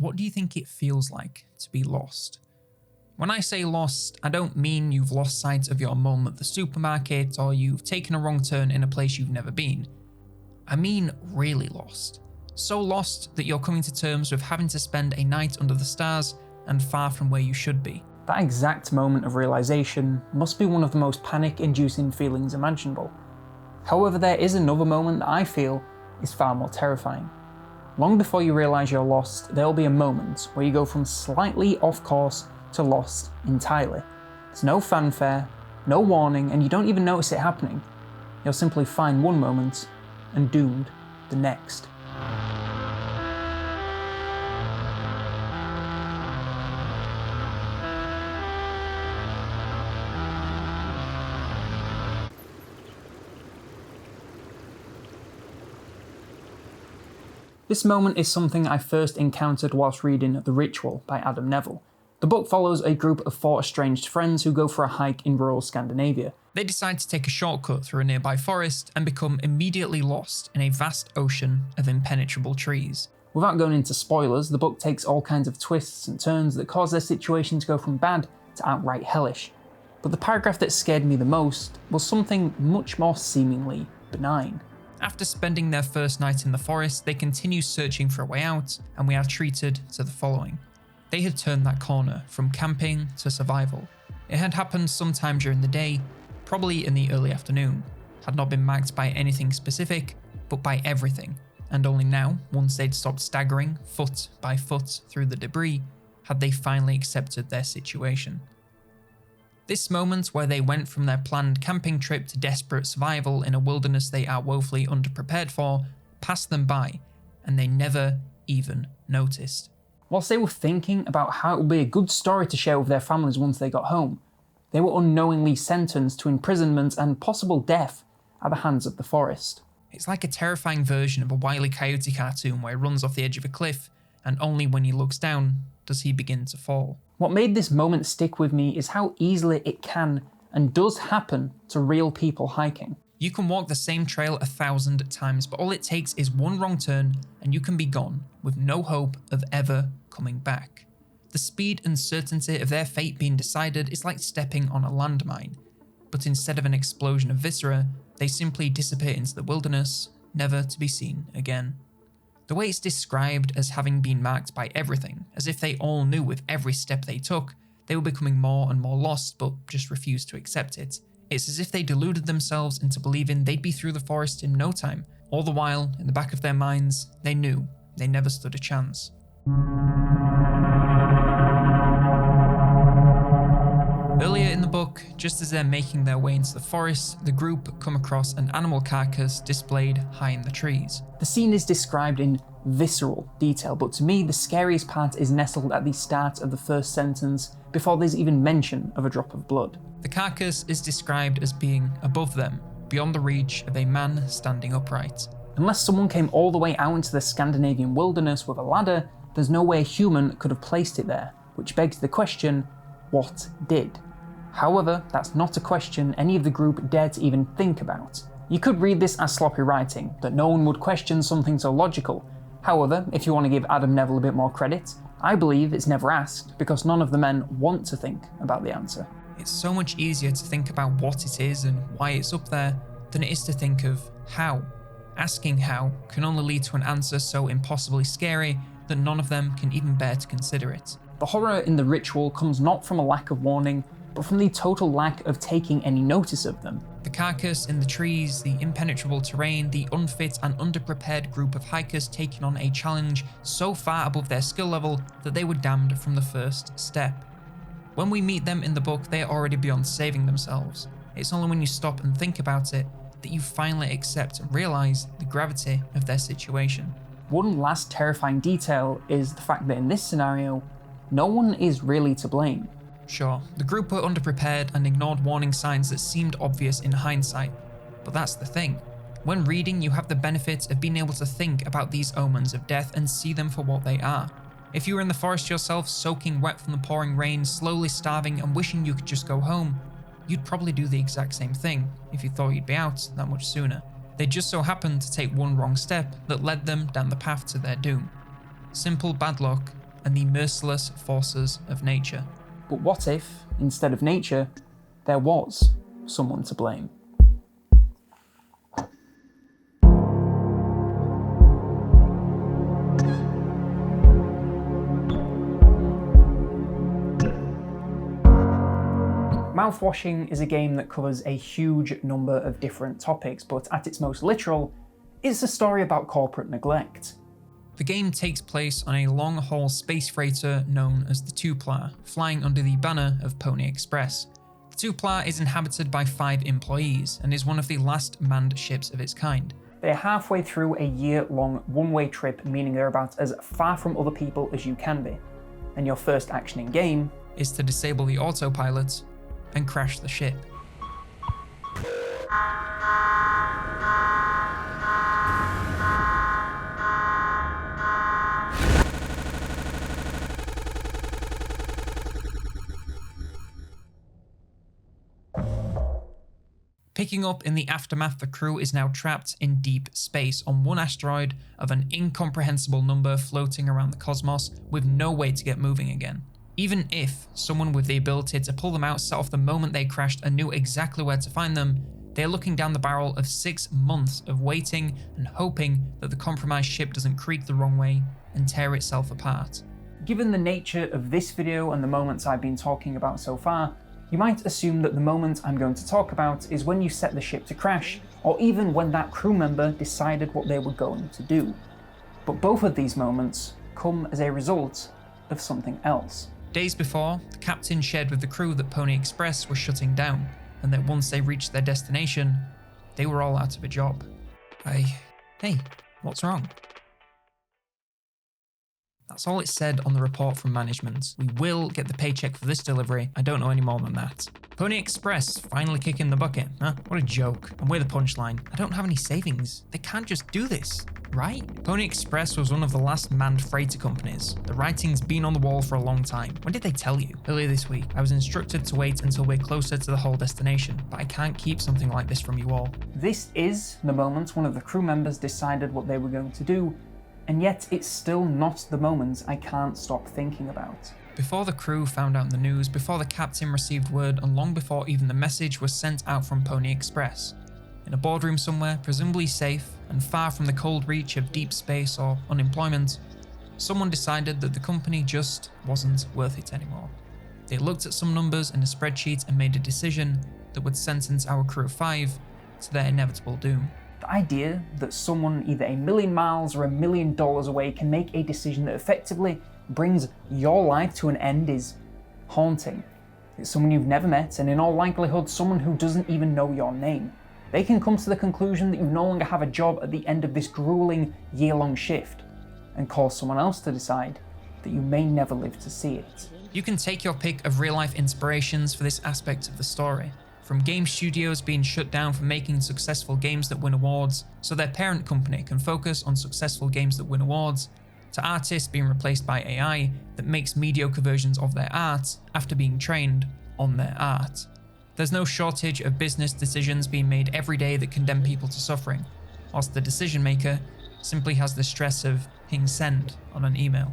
what do you think it feels like to be lost? When I say lost, I don't mean you've lost sight of your mum at the supermarket or you've taken a wrong turn in a place you've never been. I mean really lost. So lost that you're coming to terms with having to spend a night under the stars and far from where you should be. That exact moment of realization must be one of the most panic-inducing feelings imaginable. However, there is another moment that I feel is far more terrifying. Long before you realize you're lost, there will be a moment where you go from slightly off course to lost entirely. There's no fanfare, no warning, and you don't even notice it happening. You'll simply find one moment and doomed the next. This moment is something I first encountered whilst reading The Ritual by Adam Nevill. The book follows a group of 4 estranged friends who go for a hike in rural Scandinavia. They decide to take a shortcut through a nearby forest and become immediately lost in a vast ocean of impenetrable trees. Without going into spoilers, the book takes all kinds of twists and turns that cause their situation to go from bad to outright hellish. But the paragraph that scared me the most was something much more seemingly benign. After spending their first night in the forest, they continue searching for a way out, and we are treated to the following. They had turned that corner from camping to survival. It had happened sometime during the day, probably in the early afternoon, had not been marked by anything specific, but by everything, and only now, once they'd stopped staggering foot by foot through the debris, had they finally accepted their situation. This moment where they went from their planned camping trip to desperate survival in a wilderness they are woefully underprepared for passed them by, and they never even noticed. Whilst they were thinking about how it would be a good story to share with their families once they got home, they were unknowingly sentenced to imprisonment and possible death at the hands of the forest. It's like a terrifying version of a Wile E. Coyote cartoon where he runs off the edge of a cliff, and only when he looks down does he begin to fall. What made this moment stick with me is how easily it can and does happen to real people hiking. You can walk the same trail 1,000 times, but all it takes is one wrong turn and you can be gone with no hope of ever coming back. The speed and certainty of their fate being decided is like stepping on a landmine, but instead of an explosion of viscera, they simply dissipate into the wilderness, never to be seen again. The way it's described as having been marked by everything, as if they all knew with every step they took, they were becoming more and more lost, but just refused to accept it. It's as if they deluded themselves into believing they'd be through the forest in no time. All the while, in the back of their minds, they knew they never stood a chance. Earlier in the book, just as they're making their way into the forest, the group come across an animal carcass displayed high in the trees. The scene is described in visceral detail, but to me the scariest part is nestled at the start of the first sentence, before there's even mention of a drop of blood. The carcass is described as being above them, beyond the reach of a man standing upright. Unless someone came all the way out into the Scandinavian wilderness with a ladder, there's no way a human could have placed it there, which begs the question, what did? However, that's not a question any of the group dared to even think about. You could read this as sloppy writing, that no one would question something so logical. However, if you want to give Adam Nevill a bit more credit, I believe it's never asked, because none of the men want to think about the answer. It's so much easier to think about what it is and why it's up there than it is to think of how. Asking how can only lead to an answer so impossibly scary that none of them can even bear to consider it. The horror in The Ritual comes not from a lack of warning, but from the total lack of taking any notice of them. The carcass in the trees, the impenetrable terrain, the unfit and underprepared group of hikers taking on a challenge so far above their skill level that they were damned from the first step. When we meet them in the book, they are already beyond saving themselves. It's only when you stop and think about it that you finally accept and realise the gravity of their situation. One last terrifying detail is the fact that in this scenario, no one is really to blame. Sure, the group were underprepared and ignored warning signs that seemed obvious in hindsight, but that's the thing. When reading, you have the benefit of being able to think about these omens of death and see them for what they are. If you were in the forest yourself, soaking wet from the pouring rain, slowly starving and wishing you could just go home, you'd probably do the exact same thing if you thought you'd be out that much sooner. They just so happened to take one wrong step that led them down the path to their doom. Simple bad luck, and the merciless forces of nature. But what if, instead of nature, there was someone to blame? Mouthwashing is a game that covers a huge number of different topics, but at its most literal, it's a story about corporate neglect. The game takes place on a long-haul space freighter known as the Clair, flying under the banner of Pony Express. The Clair is inhabited by 5 employees and is one of the last manned ships of its kind. They're halfway through a year-long one-way trip, meaning they're about as far from other people as you can be. And your first action in game is to disable the autopilot and crash the ship. Picking up in the aftermath, the crew is now trapped in deep space on one asteroid of an incomprehensible number floating around the cosmos with no way to get moving again. Even if someone with the ability to pull them out set off the moment they crashed and knew exactly where to find them, they're looking down the barrel of 6 months of waiting and hoping that the compromised ship doesn't creak the wrong way and tear itself apart. Given the nature of this video and the moments I've been talking about so far, you might assume that the moment I'm going to talk about is when you set the ship to crash, or even when that crew member decided what they were going to do. But both of these moments come as a result of something else. Days before, the captain shared with the crew that Pony Express was shutting down, and that once they reached their destination, they were all out of a job. Hey, what's wrong? That's all it said on the report from management. We will get the paycheck for this delivery. I don't know any more than that. Pony Express finally kicking the bucket. Huh? What a joke. And we're the punchline. I don't have any savings. They can't just do this, right? Pony Express was one of the last manned freighter companies. The writing's been on the wall for a long time. When did they tell you? Earlier this week. I was instructed to wait until we're closer to the whole destination, but I can't keep something like this from you all. This is the moment one of the crew members decided what they were going to do, and yet it's still not the moment I can't stop thinking about. Before the crew found out the news, before the captain received word, and long before even the message was sent out from Pony Express, in a boardroom somewhere, presumably safe and far from the cold reach of deep space or unemployment, someone decided that the company just wasn't worth it anymore. They looked at some numbers in a spreadsheet and made a decision that would sentence our crew of 5 to their inevitable doom. The idea that someone either a million miles or $1 million away can make a decision that effectively brings your life to an end is haunting. It's someone you've never met, and in all likelihood someone who doesn't even know your name. They can come to the conclusion that you no longer have a job at the end of this grueling year-long shift, and cause someone else to decide that you may never live to see it. You can take your pick of real-life inspirations for this aspect of the story. From game studios being shut down for making successful games that win awards, so their parent company can focus on successful games that win awards, to artists being replaced by AI that makes mediocre versions of their art after being trained on their art. There's no shortage of business decisions being made every day that condemn people to suffering, whilst the decision maker simply has the stress of hitting send on an email.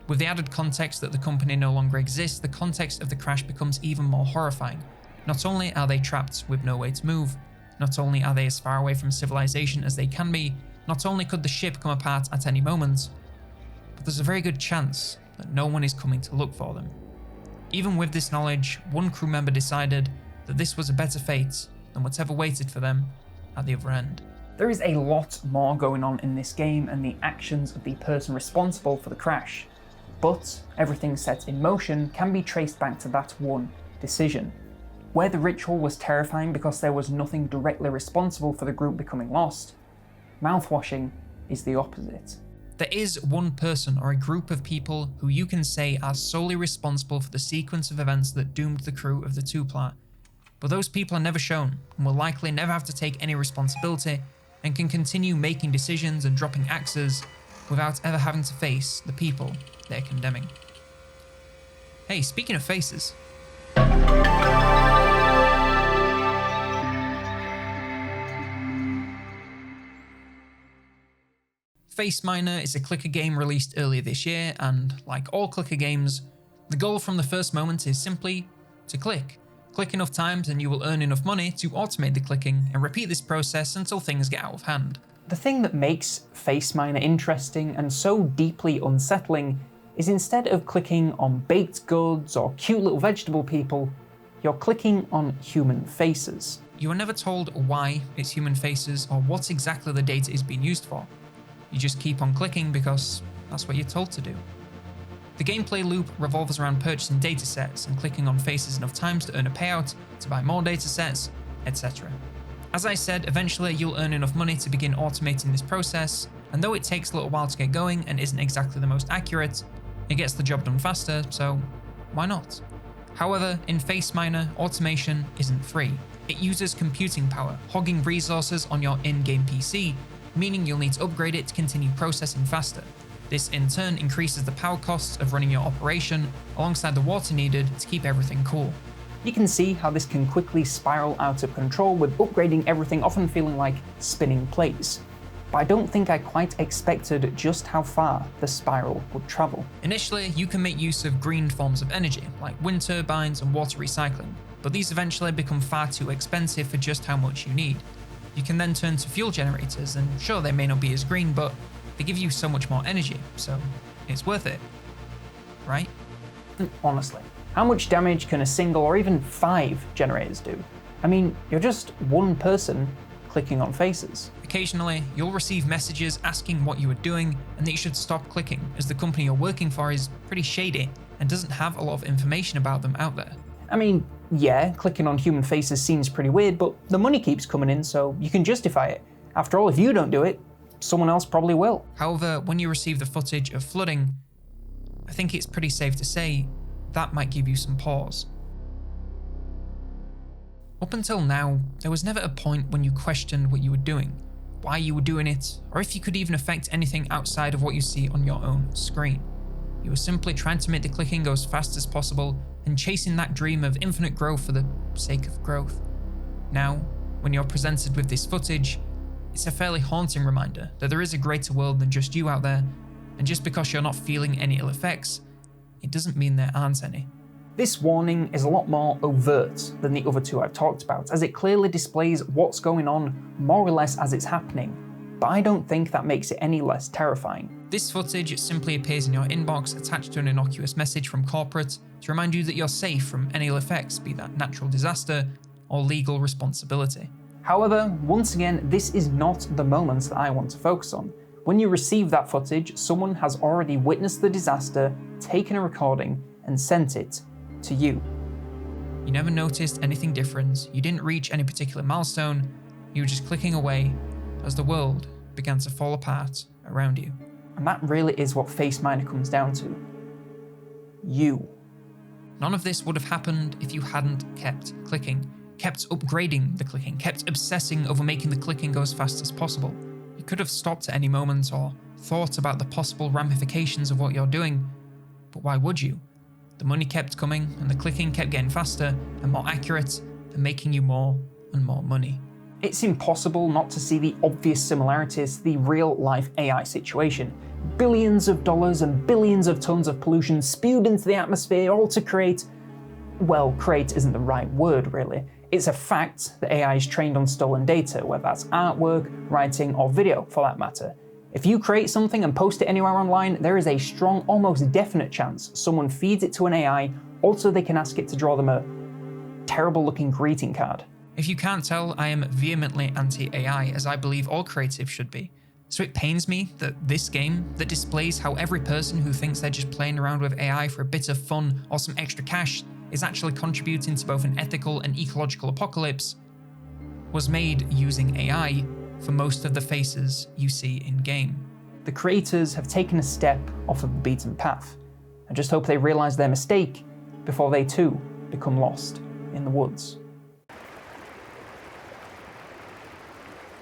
With the added context that the company no longer exists, the context of the crash becomes even more horrifying. Not only are they trapped with no way to move, not only are they as far away from civilization as they can be, not only could the ship come apart at any moment, but there's a very good chance that no one is coming to look for them. Even with this knowledge, one crew member decided that this was a better fate than whatever waited for them at the other end. There is a lot more going on in this game and the actions of the person responsible for the crash, but everything set in motion can be traced back to that one decision. Where the ritual was terrifying because there was nothing directly responsible for the group becoming lost, Mouthwashing is the opposite. There is one person or a group of people who you can say are solely responsible for the sequence of events that doomed the crew of the Clair, but those people are never shown and will likely never have to take any responsibility and can continue making decisions and dropping axes without ever having to face the people they're condemning. Hey, speaking of faces, Faceminer is a clicker game released earlier this year, and like all clicker games, the goal from the first moment is simply to click. Click enough times and you will earn enough money to automate the clicking and repeat this process until things get out of hand. The thing that makes Faceminer interesting and so deeply unsettling is instead of clicking on baked goods or cute little vegetable people, you're clicking on human faces. You are never told why it's human faces or what exactly the data is being used for. You just keep on clicking because that's what you're told to do. The gameplay loop revolves around purchasing datasets and clicking on faces enough times to earn a payout, to buy more datasets, etc. As I said, eventually you'll earn enough money to begin automating this process, and though it takes a little while to get going and isn't exactly the most accurate, it gets the job done faster, so why not? However, in Faceminer, automation isn't free. It uses computing power, hogging resources on your in-game PC, meaning you'll need to upgrade it to continue processing faster. This in turn increases the power costs of running your operation, alongside the water needed to keep everything cool. You can see how this can quickly spiral out of control, with upgrading everything often feeling like spinning plates. But I don't think I quite expected just how far the spiral would travel. Initially, you can make use of green forms of energy, like wind turbines and water recycling, but these eventually become far too expensive for just how much you need. You can then turn to fuel generators, and sure, they may not be as green, but they give you so much more energy, so it's worth it, right? Honestly, how much damage can a single or even 5 generators do? I mean, you're just one person clicking on faces. Occasionally, you'll receive messages asking what you are doing and that you should stop clicking, as the company you're working for is pretty shady and doesn't have a lot of information about them out there. I mean, yeah, clicking on human faces seems pretty weird, but the money keeps coming in, so you can justify it. After all, if you don't do it, someone else probably will. However, when you receive the footage of flooding, I think it's pretty safe to say that might give you some pause. Up until now, there was never a point when you questioned what you were doing, why you were doing it, or if you could even affect anything outside of what you see on your own screen. You were simply trying to make the clicking go as fast as possible and chasing that dream of infinite growth for the sake of growth. Now, when you're presented with this footage, it's a fairly haunting reminder that there is a greater world than just you out there, and just because you're not feeling any ill effects, it doesn't mean there aren't any. This warning is a lot more overt than the other two I've talked about, as it clearly displays what's going on more or less as it's happening, but I don't think that makes it any less terrifying. This footage simply appears in your inbox attached to an innocuous message from corporate to remind you that you're safe from any ill effects, be that natural disaster or legal responsibility. However, once again, this is not the moment that I want to focus on. When you receive that footage, someone has already witnessed the disaster, taken a recording, and sent it to you. You never noticed anything different, you didn't reach any particular milestone, you were just clicking away as the world began to fall apart around you. And that really is what Faceminer comes down to. You. None of this would have happened if you hadn't kept clicking, kept upgrading the clicking, kept obsessing over making the clicking go as fast as possible. You could have stopped at any moment or thought about the possible ramifications of what you're doing, but why would you? The money kept coming and the clicking kept getting faster and more accurate and making you more and more money. It's impossible not to see the obvious similarities to the real-life AI situation. Billions of dollars and billions of tons of pollution spewed into the atmosphere, all to create... well, create isn't the right word, really. It's a fact that AI is trained on stolen data, whether that's artwork, writing, or video, for that matter. If you create something and post it anywhere online, there is a strong, almost definite chance someone feeds it to an AI, also they can ask it to draw them a terrible-looking greeting card. If you can't tell, I am vehemently anti-AI, as I believe all creatives should be. So it pains me that this game, that displays how every person who thinks they're just playing around with AI for a bit of fun or some extra cash is actually contributing to both an ethical and ecological apocalypse, was made using AI for most of the faces you see in-game. The creators have taken a step off of the beaten path. I just hope they realise their mistake before they too become lost in the woods.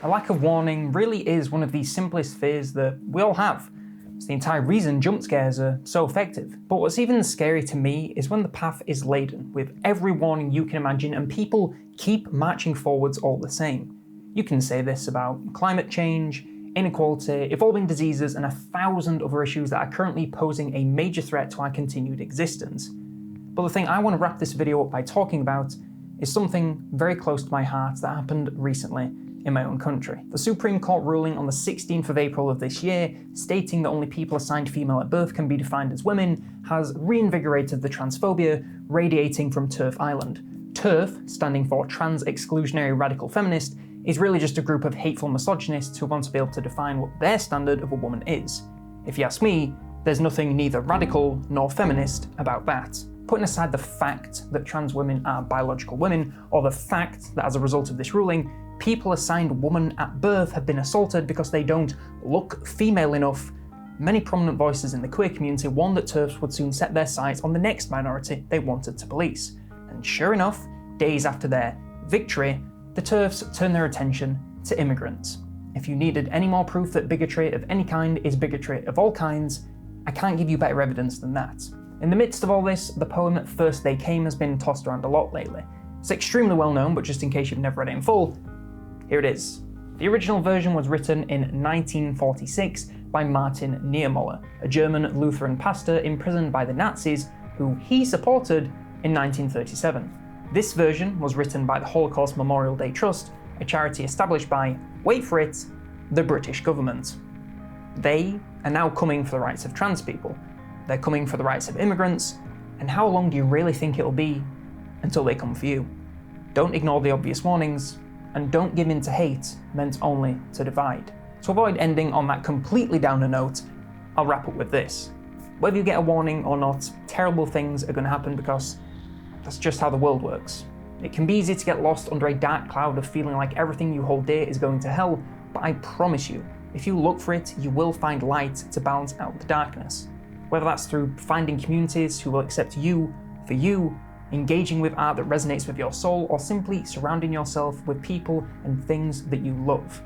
A lack of warning really is one of the simplest fears that we all have. It's the entire reason jump scares are so effective. But what's even scary to me is when the path is laden with every warning you can imagine and people keep marching forwards all the same. You can say this about climate change, inequality, evolving diseases, and 1,000 other issues that are currently posing a major threat to our continued existence. But the thing I want to wrap this video up by talking about is something very close to my heart that happened recently in my own country. The Supreme Court ruling on the 16th of April of this year, stating that only people assigned female at birth can be defined as women, has reinvigorated the transphobia radiating from TERF Island. TERF, standing for Trans Exclusionary Radical Feminist, is really just a group of hateful misogynists who want to be able to define what their standard of a woman is. If you ask me, there's nothing neither radical nor feminist about that. Putting aside the fact that trans women are biological women, or the fact that as a result of this ruling, people assigned woman at birth have been assaulted because they don't look female enough, many prominent voices in the queer community warned that TERFs would soon set their sights on the next minority they wanted to police. And sure enough, days after their victory, the TERFs turned their attention to immigrants. If you needed any more proof that bigotry of any kind is bigotry of all kinds, I can't give you better evidence than that. In the midst of all this, the poem First They Came has been tossed around a lot lately. It's extremely well known, but just in case you've never read it in full, here it is. The original version was written in 1946 by Martin Niemöller, a German Lutheran pastor imprisoned by the Nazis, who he supported in 1937. This version was written by the Holocaust Memorial Day Trust, a charity established by, wait for it, the British government. They are now coming for the rights of trans people. They're coming for the rights of immigrants, and how long do you really think it'll be until they come for you? Don't ignore the obvious warnings, and don't give in to hate meant only to divide. To avoid ending on that completely downer note, I'll wrap up with this. Whether you get a warning or not, terrible things are going to happen because that's just how the world works. It can be easy to get lost under a dark cloud of feeling like everything you hold dear is going to hell, but I promise you, if you look for it, you will find light to balance out the darkness. Whether that's through finding communities who will accept you for you, engaging with art that resonates with your soul, or simply surrounding yourself with people and things that you love.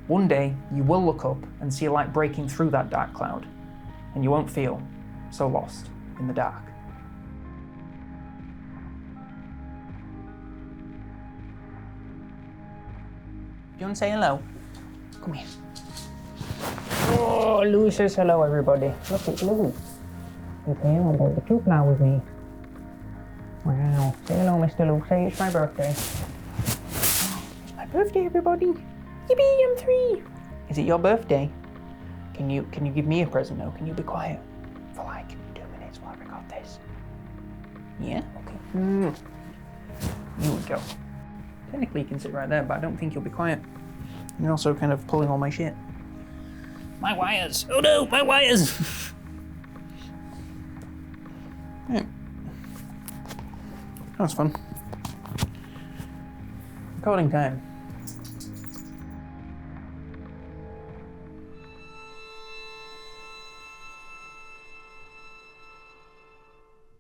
One day, you will look up and see a light breaking through that dark cloud, and you won't feel so lost in the dark. Do you want to say hello? Come here. Oh, Louis says hello, everybody. Look at Louis. He came on board the troop now with me. Wow. Say hello, Mr. Lou. Say it's my birthday. It's my birthday, everybody. Yippee, I'm 3. Is it your birthday? Can you give me a present now? Can you be quiet for like 2 minutes while I record this? Yeah? Okay. Here we go. Technically you can sit right there, but I don't think you'll be quiet. You're also kind of pulling all my shit. My wires! Oh no, my wires! Yeah. That was fun. Recording time.